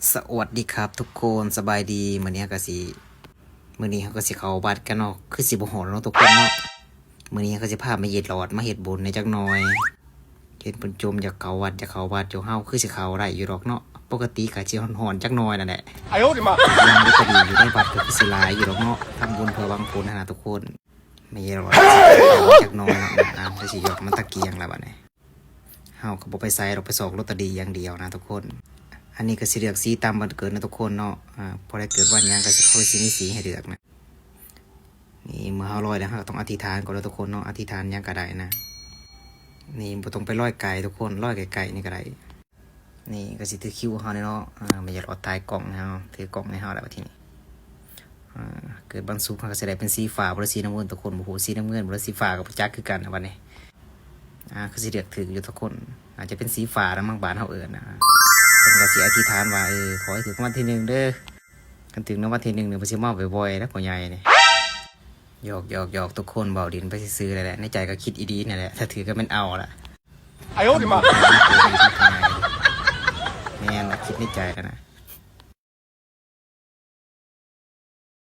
สวัสดีครับทุกคนสบายดีมื้อนี้เขาก็สิเข้าวัดกันเนาะคือสิบ่ฮอดเนาะทุกคนเนาะมื้อนี้เขาก็สิพามาเฮ็ดหลอดมาเฮ็ดบุญในจักหน่อยเห็นเพิ่นจมอยากเข้าวัดอยู่เฮาคือสิเข้าได้อยู่ดอกเนาะปกติก็สิฮ้อนๆจักหน่อยนั่นแหละ哎呦我的妈！ยังบ่ก็ดีอยู่ในวัดก็คือสิหลายอยู่ดอกเนาะทำบุญเพื่อหวังผลนะทุกคนไม่เฮ็ดหลอดจักหน่อยเนาะก็สิยกมันตะเกียงแล้วบัดนี้เฮาก็บ่ไปใส่ดอกไปสอกลอตเตอรี่อย่างเดียวนะทุกคนอันนี้ก็สิเลือกสีตามวันเกิดนะทุกคนเนาะพอได้เกิดวันยังก็สิเขาสิมีสีให้เลือกนะนี่เมื่อเฮาลอยแล้วเฮาต้องอธิษฐานก่อนแล้วทุกคนเนาะอธิษฐานยังก็ได้นะนี่บ่ต้องไปลอยไกลทุกคนลอยไกลๆนี่ก็ได้นี่ก็สิถือคิวเฮาเนาะไม่อยากเอาตายกล่องเฮาถือกล่องให้เฮาแล้วบัดทีนี้เกิดบางสุขเฮาก็สิได้เป็นสีฟ้าบ่ได้สีน้ำเงินทุกคนบ่ฮู้สีน้ำเงินบ่ได้สีฟ้าก็บ่จักคือกันนะบัดนี้ก็สิเลือกถืออยู่ทุกคนอาจจะเป็นสีฟ้าแล้วบางบ้านเฮาเอิ้นนะเพิ่นก็สิอธิษฐานว่าขอให้ถึงวันที่1เด้อกันถึงวันที่1เนี่ยเพิ่นสิมาบ่อยๆนะพ่อใหญ่นี่หยอกทุกคนเบาดินไปซื่อๆนั่นแหละในใจก็คิดอีดีนั่นแหละถ้าถือก็แม่นเอาล่ะ哎呦我的妈！แม่นคิดในใจแล้วนะ